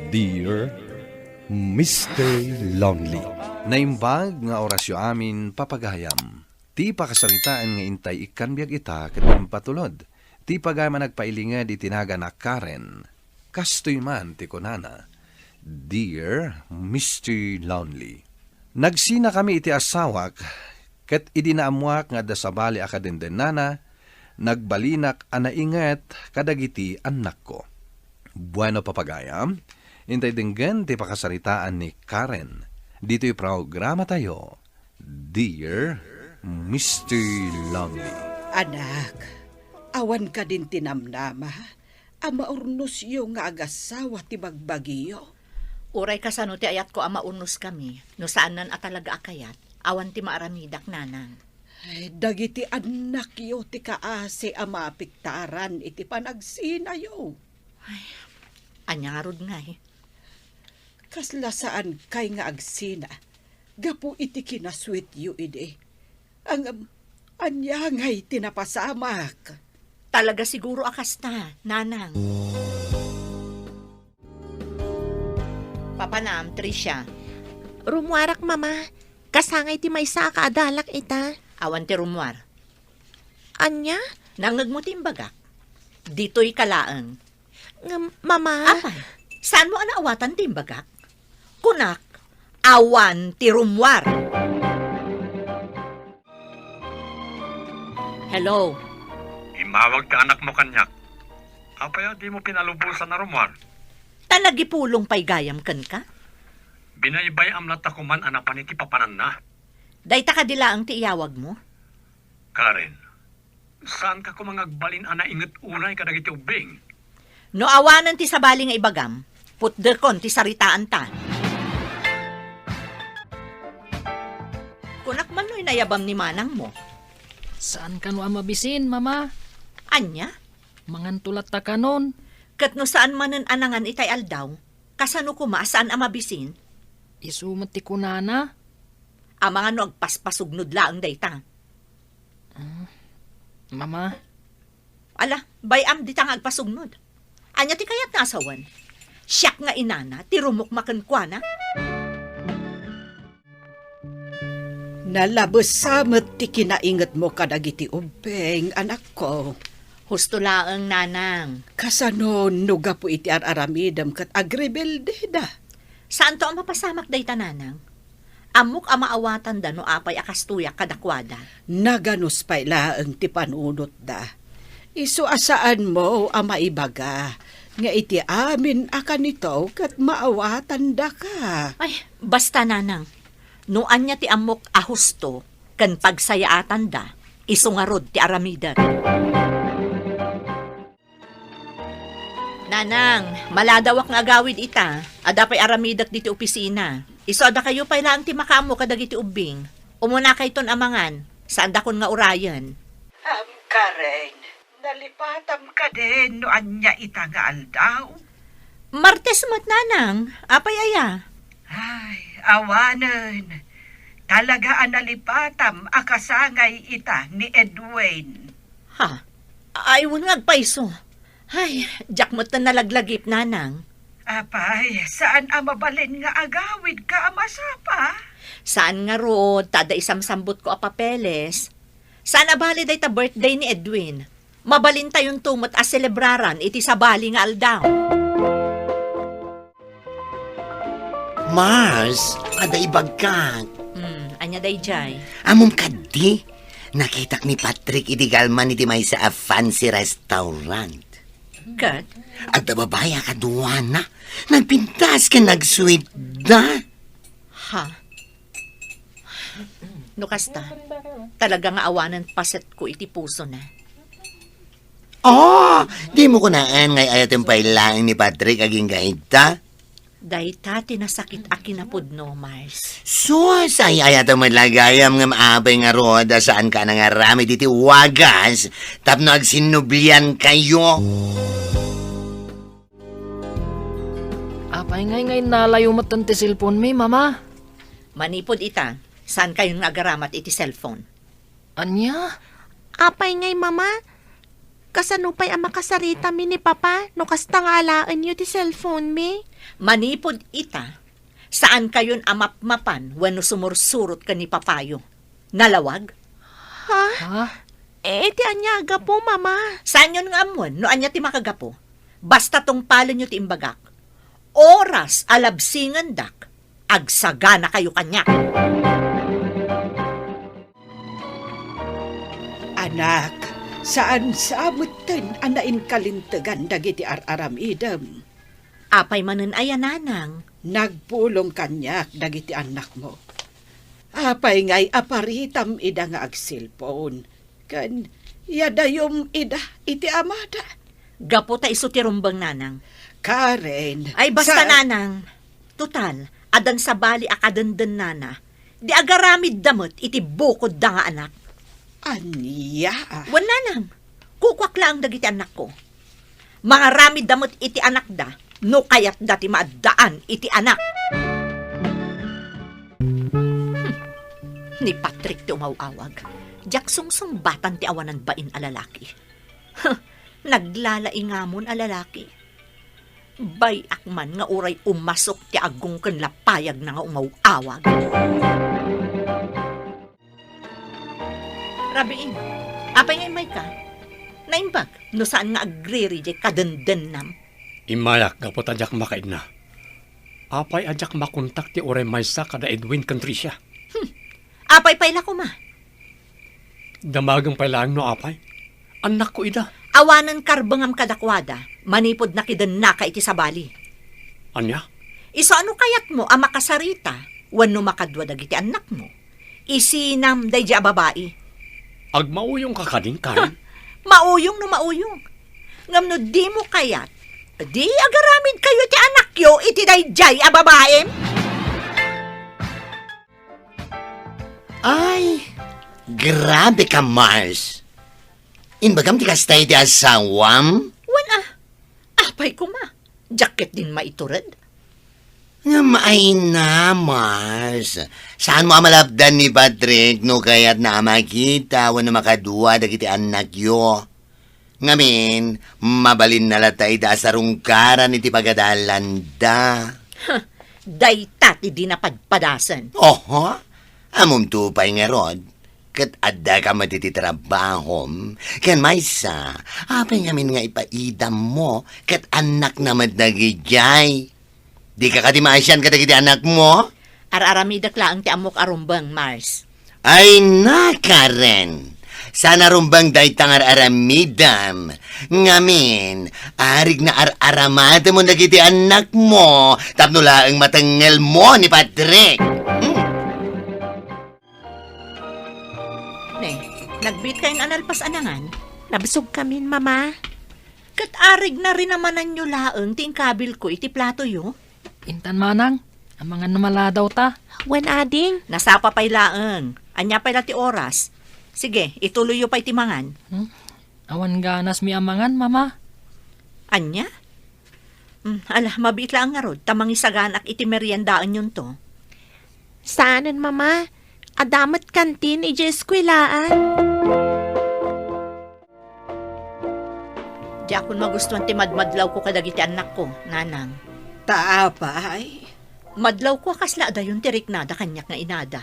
Dear Mr. Lonely. Naimbag nga orasyo amin papagayam. Ti pakasaritaan nga intay ikan biyag ita ket patulod. Ti pagayam nagpailingad itinaga na Karen. Kastoy man ti kunana. Dear Mr. Lonely. Nagsina kami iti asawak ket idinaamuak nga dasabali akadendenana nagbalinak anaingat kadagiti anak ko. Bueno papagayam. Intay dinggan ti pakasaritaan ni Karen. Dito'y programa tayo. Dear Mr. Lonely. Anak, awan ka din tinamnama. Ama urnos yung nga agasawa ti bagbagiyo. Uray kasano ti ayat ko ama unus kami. No saan nan atalaga akayat. Awan ti maaramidak nanang. Ay, dagiti anak yo ti kaase ama piktaran iti panagsinayo. Anya nga rod nga eh. Kasla saan kay nga agsina. Gapu iti kinasweet yu ide. Ang anya ngay tinapasamak. Talaga siguro akas na, nanang. Papanam, Tricia. Rumwarak, mama. Kasangay ti maysa kaadalak ita. Awan ti rumwar. Anya? Nangag mo timbagak. Dito'y kalaang. Mama? Apay, saan mo anaawatan timbagak? Kunak, awan ti rumwar. Hello. Imawag ka anak mo kanyak. Apaya di mo pinalubusan na rumwar. Tanagipulong pa'y gayam kan ka? Binaybay amlat ako man anapan iti papanan na. Dayta ka dila ang tiiyawag mo? Karen, saan ka kumangagbalin ana inget unay kadagiti ubing? No awanan ti sabali nga ibagam, putderkon ti saritaan ta. Kunak man no'y nayabam ni manang mo. Saan ka no amabisin, mama? Anya? Mangan tulat ta kanon. Kat no saan manan anangan itay aldaw, kasano kuma saan amabisin? Isumat ti kunana. Mga no agpaspasugnod laang dayta. Mama, Ala, bayam di tang agpasugnod. Anya ti kayat nasawan? Siyak nga inana, ti rumukmakan kwa na. Nalabos samet ti kinaingat mo kadagiti ubeng, anak ko. Husto laang nanang. Kasano nuga po iti aramidam kat agrebelde da. Saan to ang mapasamak dayta nanang? Amok amaawatan da no apay akastuyak kadakwada. Naganus pa ilaang ti panunot da. Isu asaan mo ama ibaga. Nga iti amin akan nito kat maawatan da ka. Ay, basta nanang. No anya ti amok ahusto, kan pagsayaatan da, isungarod ti aramidan. Nanang, maladawak nga agawid ita. Ada pa'y aramidak diti opisina. Iso ada kayo pa'y lang ti makamo kadagiti ubing. Umuna kay ton amangan. Saan da kon nga urayan? Karen, nalipatam ka din no anya ita nga aldaw. Martes mo't nanang. Apay aya. Ay, awanan. Talaga analipatam akasangay ita ni Edwin. Ha? Ay, wunag paiso. Ay, jak mo't na nalaglagip nanang. Apay, saan amabalin nga agawid ka amasapa? Saan nga rod, tada isamsambot ko a papeles. Saan abali day ta birthday ni Edwin? Mabalin tayong tumot a celebraran iti sabali nga aldaw. Mars, ada ibagkag. Anya day jay. Amom kadi, nakitak ni Patrick iti galman iti may sa a fancy restaurant. Kat? At babaya ka duwana, nagpintas ka nag-sweet da. Ha? No kasta, talaga nga awanan paset ko iti puso na. Oh, di mo kunaan ngay ayatin pa ilang ni Patrick aging gaita. Dayta tinasakit akinapod no, Mars. Sus, ay ayata maglagayam nga maabay nga roda saan ka nangarami diti wagas, tapno agsinublian kayo. apay ngay nalayo matan ti cellphone mi, mama. Manipod ita, saan kayong agaramat iti cellphone? Anya? Apay ngay, mama. Kasano pa'y ang makasarita mi ni papa no kasta nga alaan yu ti cellphone mi? Manipod ita, saan kayon amapmapan wano sumursurot ka ni papayo? Nalawag? Ha? Ti anyaga po, mama. Saan yun nga amon, no anya ti makagapo? Basta tong palo nyo ti imbagak. Oras alabsingan dak, agsagana kayo kanya. Anak, saan samutan anain kalintagan dagiti aramidam? Apay manen ayan nanang. Nagpulong kanyak dagiti anak mo. Apay ngay aparitam ida nga agsilpon. Kan yadayom ida iti amada. Gapo ta iso ti rumbang nanang. Karen. Ay basta nanang. Total, adan sa bali akadandan nana. Di agaramid damot iti bukod da nga anak. Anya. Wan nanang. Kukwak lang dagiti anak ko. Mga ramid damot iti anak da. No kayat dati maadaan iti anak. Ni Patrick ti umawawag. Jak sungsung batan ti awanan bain alalaki. Naglalaingamon alalaki. Bay akman nga uray umasok ti agong ken lapayag na nga umawawag. Rabiin, apay nga imay ka? Naimbag, no saan nga agre-reject kadenden nam? Imayak gapot ajak makaid na. Apay ajak makontak ti oray maysa kada Edwin country siya. Apay payla ko ma. Damagang pailang no apay. Anak ko ida. Awanan karbangam kadakwada, manipod na kidan naka iti sabali. Anya? Iso ano kayat mo ang makasarita, wano makadwa dagiti anak mo? Isinam day a babae. Agmauyong kakading Karen. Mauyong no mauyong. Ngam no di mo kayat, di agaramid kayo ti anak yo iti dayjay a babae. Ay, grabe ka, Mars. Inbagam ti kastay ti asawam? Wana, apay ko ma. Jacket din maiturad. Nga maay na, Mars. Saan mo amalapdan ni Patrick no kaya't na makita wano makadua dagiti anak yo? Ngamin, mabalin na latay da sa rungkaran iti pagadalanda. Dayta ti dinapadpadasan. Oho, amom tupay nga rod. Kat adda ka matititrabahom. Ken maysa, apay ngamin nga ipaidam mo, kat anak na madnagijay. Di ka katimaasyan kadagiti anak mo? Araramidak laang ti amok arumbang, Mars. Ay na, Karen. Sana rumbang day tangar aramidam. Ngamin, arig na araramada mo nagiti anak mo. Tapno laang matanggal mo ni Patrick. Ne, nagbit kayong analpas anangan. Nabsog kami, mama. Kat arig na rin namanan nyo laang ting kabil ko iti plato yo. Intan manang, ang mga namala daw ta. When ading, Nasapa pay laang. Anya pay ti oras. Sige, ituloy yo pa'y timangan. Awan ganas mi amangan, mama. Anya? Ala, mabit lang nga rod. Tamang isaganak iti meriendaan yun to. saanan, mama? Adamat kantin, ije eskwelaan. Di akong magustuhan ti madmadlaw ko kadagiti anak ko, nanang. Taapay. Madlaw ko kasla dayon ti riknada kanyak nga inada.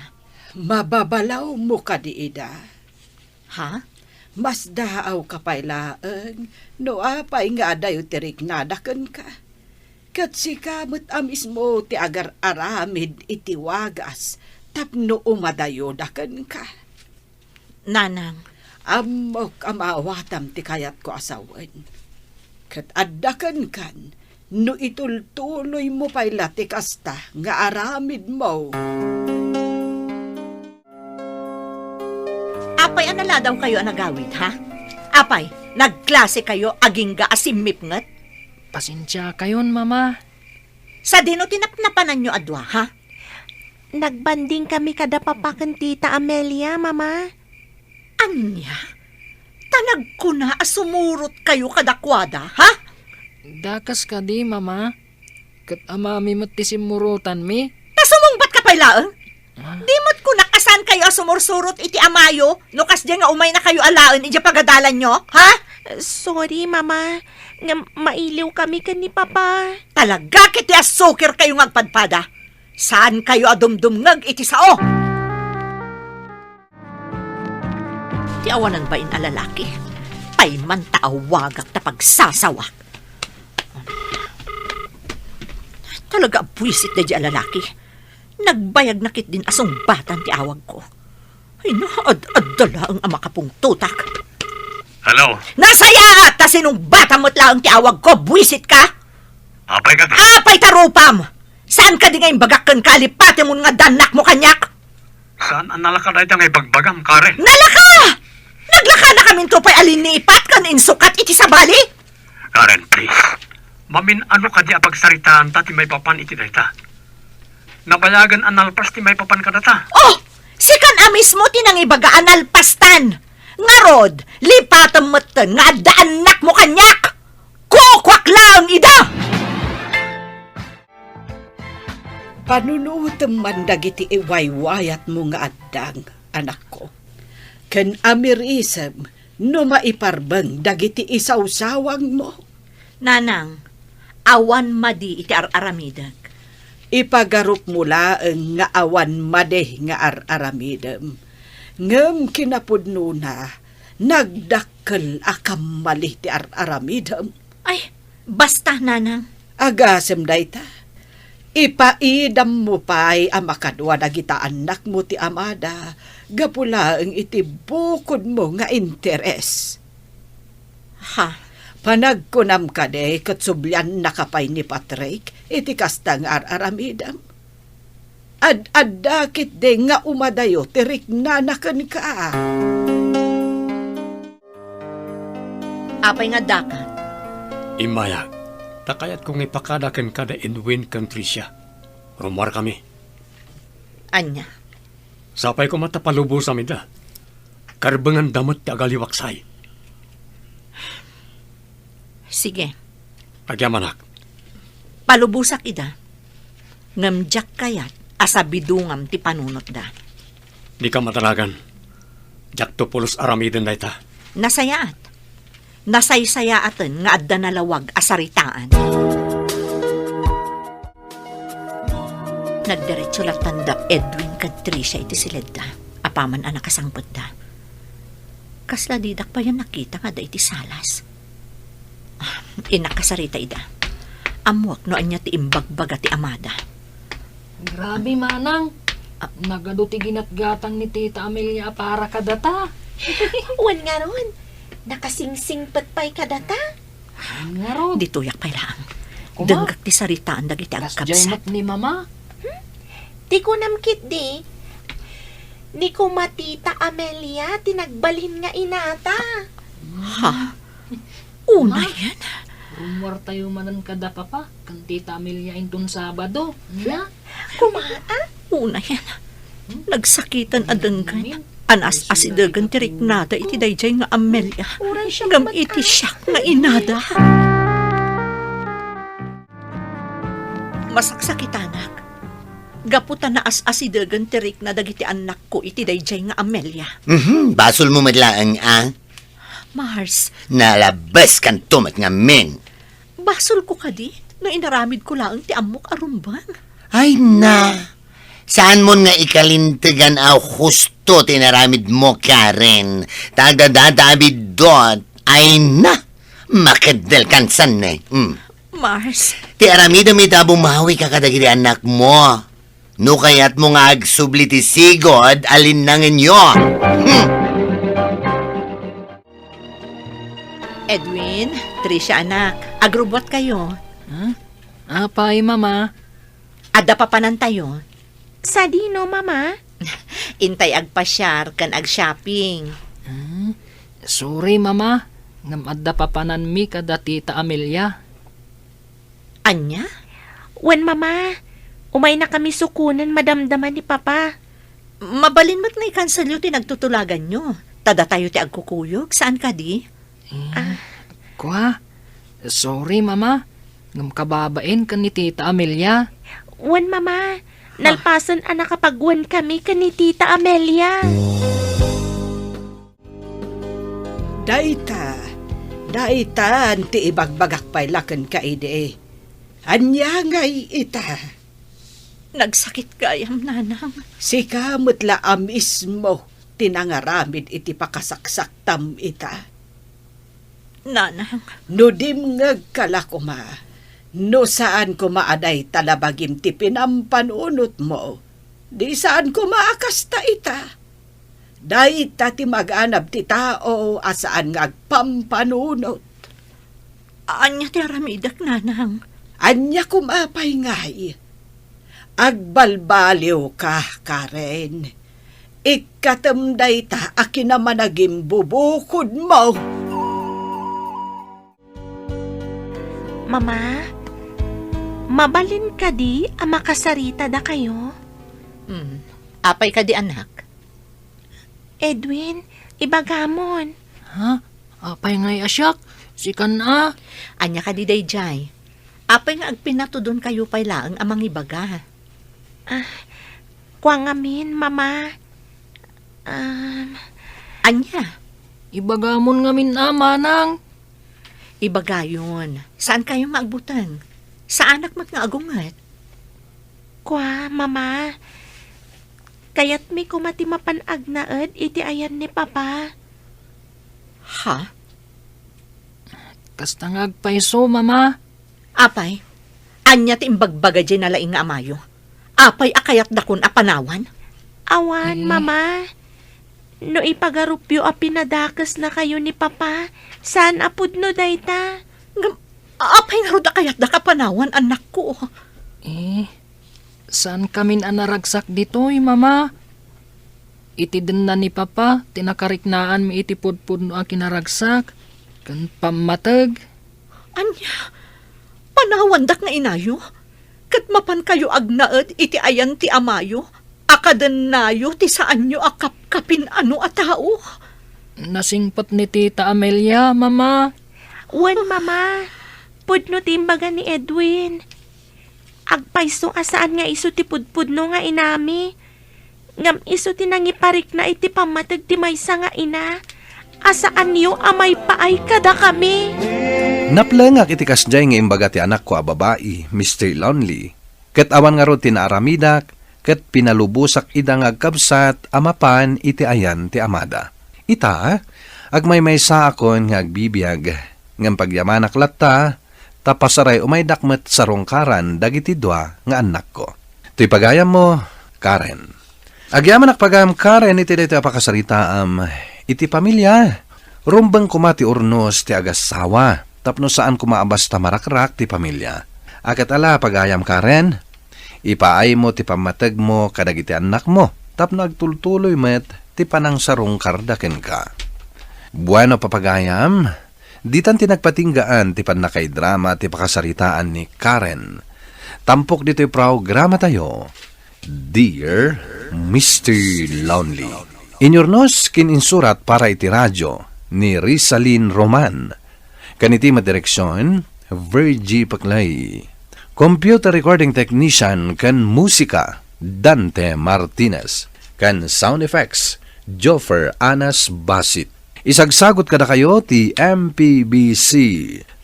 Mababalaw mo ka di ida. Ha? Mas daaw ka pa'y laeng, no apay nga dayo tirik nadakan ka. Kat si kamot amis mo ti agar aramid iti wagas, tapno umadayo dakan ka. Nanang, Amok amawatam ti kayat ko asawan. Kat addakan kan, no itultuloy mo pa'y latikasta nga aramid mo. apay anala daw kayo anagawid, ha? Apay, nagklase kayo aging ga asimip ngat? Pasensya kayon, mama. Sa dino tinapnapanan nyo adwa, ha? Nagbanding kami kada papakan tita Amelia, mama. Anya? Tanag ko na asumurot kayo kadakwada, ha? Dakas ka di, mama. Kat amami mo't tisimurutan mi. Tasumungbat ka pa'y laeng? Di mo't ko nakasan kayo asumursurot iti amayo, nukas di nga umay na kayo alaen, iti pagadalan nyo, ha? Sorry, mama. Nga mailiw kami kan ni papa. Talaga kiti asukir kayo ngagpadpada. Saan kayo adumdumngag iti sao? Ti awanan ba in alalaki? Payman taawagak na pagsasawak. Talaga buwisit na di alalaki. Nagbayag na kit din asong batan ti awag ko. Ay naad-ad-dala ang ama kapong tutak. Hello? Nasaya at ta sinong bata mo't lang ti awag ko, buwisit ka? Apay ka ta? Apay tarupam! Saan ka di ngayon bagakkan kalipati mo nga danak mo kanyak? Saan ang nalakad ay ngay bagbagam, Karen? Nalaka! Naglaka na kami to pa'y alin ni ipat kan insukat iti sa bali? Karen, please. Mamin, ano ka di apagsaritaan ta ti may papan iti dayta? Nabayagan analpas ti may papan ka data. Oh! Sikan amis mo tinangibagaan alpastan! Nga rod, lipatan mo nga daanak mo kanyak! Kukwak lang ida! Panunutem man dagiti iwaywayat mo nga addang, anak ko. Ken amirisem, no maiparbeng dagiti isawsawang mo. Nanang, awan madi iti aramidag. Ipagarup mula ang nga awan madeh nga araramidem. Ngem kinapudno na, nagdakkel akam malih ti araramidem. Ay, basta nanang. Agasem dayta. Ipaidam mo pa'y amakadwa dagita anak mo ti amada, gapula ang itibukod mo nga interes. Ha? Panagkunam ka de, katsublyan nakapay ni Patrick, iti kastang araramidam. Ad-adakit de nga umadayo, tirik nanakan ka. Apay nga dakat. Imaya, takayat kong ipakadakan kada Edwin country siya. Rumar kami. Anya. Sapay ko matapalubo sa mida. Karbangan damot ti agaliwaksay. Sige, Agyamanak. palubusak ida. Ngamjak kayat asabidungam ti panunot da. Di ka matalagan. Jakto pulos aramiden na ita. Nasayaat. Nasaysayaaten nga adda nalawag asaritaan. Nagdiretso lang tanda Edwin kad Tricia iti silid da. Apaman anak kasangpot da. Kasla didak pa yan nakita nga da iti salas. Inakasarita ida. Amuak no anya ti imbagbaga ti amada. Grabe, manang. Nagado ti ginatgatang ni Tita Amelia para kadata. Wan nga ron. Nakasingsingpat pa'y kadata. Nga ron. Dituyak pa'y lang. Kuma? Denggak ti saritaan dagiti Kas agkapsat. jaymat ni mama. Di ko namkit di. Di ko matita Amelia, tinagbalhin nga inata. Ha? Una yan. Rumor tayo manan kada papa. Kan Tita Amelia intun Sabado. Na? Kumaa? Una yan. Nagsakitan adenggan. Anas asidagan tirik nada iti dayjay nga Amelia. Uray siya Gam iti siya nga inada. Masaksakitanak. Gaputan na asidagan tirik na dagiti anak ko iti dayjay nga Amelia. Basol mo madlaang, ah? Mars, Nalabas kan tumat nga men. basol ko kadi no inaramid ko lang ti amok arumbang. Ay na. Saan mo nga ikalintigan ang husto tinaramid mo, Karen? Tagadadabid dot. Ay na. Makadal kansan na. Mars, Ti aramid ang ita bumawi ka kadagiti anak mo. No kayat mo nga agsubli ti sigod, alin na nginyo. Edwin, Tricia anak, agrobot kayo. Apay, mama. Ada pa panan tayo. Sa dino, mama? Intay agpasyar kan ag-shopping. Sorry, mama. Ngam adda papanan mi kada Tita Amelia. Anya? Wan, mama. Umay na kami sukunan madamdaman ni papa. Mabalin mo't nga i-cancel yung tinagtutulagan nyo. Tada tayo ti agkukuyog. Saan ka di? Kwa? Sorry, mama. Ngam kababain kan ni Tita Amelia. Wan, mama. Nalpasan anak kapagwan kami kan ni Tita Amelia. Dayta, Daitan ti ibagbagak pailaken ka ide. Anya ngay ita. Nagsakit kayam, nanang. Si kamutla mismo tinangaramid iti pakasaksak tam ita. Nanang, No dimngag kala kuma. No saan kumaaday talabagim ti pinampanunot mo. Di saan kumaakasta ita. Daita ti mag-anab ti tao asaan ngagpampanunot. anya ti aramidak, nanang. Anya kumapay ngay. Agbalbaliw ka, Karen. Ikatamday ta akin naman naging bubukod mo. Mama, mabalin ka di ang makasarita da kayo? Apay ka di, anak. Edwin, ibagamon. Ha? Apay ngay asyak. Sikan na. Anya ka di dayjay. Apay nga agpinatudon kayo pay laang amang ibaga. Kuwang amin, mama. Anya, Ibagamon ngamin na, manang. ibaga yun. Saan kayo maagbutang? Sa anak mat nga agungat. Kwa, mama. Kayat mi kumati mapanagnaed iti ayan ni papa. Ha? Kastangag paiso, mama. Apay, anya ti imbagbaga dyan na laing nga amayo. Apay akayat dakon apanawan. Awan, mama. No ipagarupyo a pinadakas na kayo ni papa, saan apudno dayta? Apay nga ro da kayat da kapanawan, anak ko. Saan kamin anaragsak dito'y, mama? Iti din na ni papa, tinakariknaan mi iti pudpud no ang kinaragsak. Kan pamatag. Anya, panawan dak nga inayo. Kat mapan kayo agnaed iti ayan ti amayo. Akaden nayo ti saan nyo akapkapin ano a tao. Nasingpot ni Tita Amelia, mama. Wan, mama. Pudno timbaga ni Edwin. Agpaiso asaan nga iso ti pudpudno nga inami. Ngam iso ti nangiparik na iti pamatag ti maysa nga ina. Asaan yo amay paay kada kami. Naplangak iti kasjay nga imbaga ti anak ko a babae, Mr. Lonely. Ket awan nga ro tinaaramidak, ket pinalubusak ida nga agkabsat amapan iti ayan ti amada. Ita, agmay-maysa akon nga agbibiyag, ngam pagyamanak latta, tapasaray umay dakmet sarongkaran dagiti dua nga anak ko. To'y pagayam mo, Karen. Agyaman pagayam Karen iti dito apakasarita iti pamilya. Rumbang kumati urnos ti agasawa, tapno saan kumaabas tamarakrak ti pamilya. Akat ala pagayam Karen, ipaay mo ti pamatag mo kadagiti anak mo, tapno agtultuloy met ti panang sarong kardaken ka. Bueno papagayam, ditan tinagpatinggaan ti panakay drama ti pakasaritaan ni Karen. Tampok dito'y programa tayo, Dear Mr. Lonely. Inyornos kininsurat para iti radyo ni Rizalyn Roman. Kaniti madireksyon, Virgie Paclay. Computer recording technician kan musika, Dante Martinez. Kan sound effects, Joffer Anas Basit. Isagsagot kada kayo ti MPBC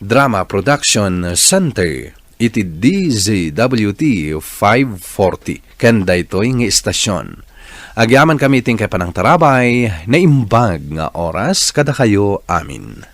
Drama Production Center. Iti DZWT 540. Kan daytoy nga istasyon. Agyaman kami ting kay panang tarabay na imbag nga oras kada kayo amin.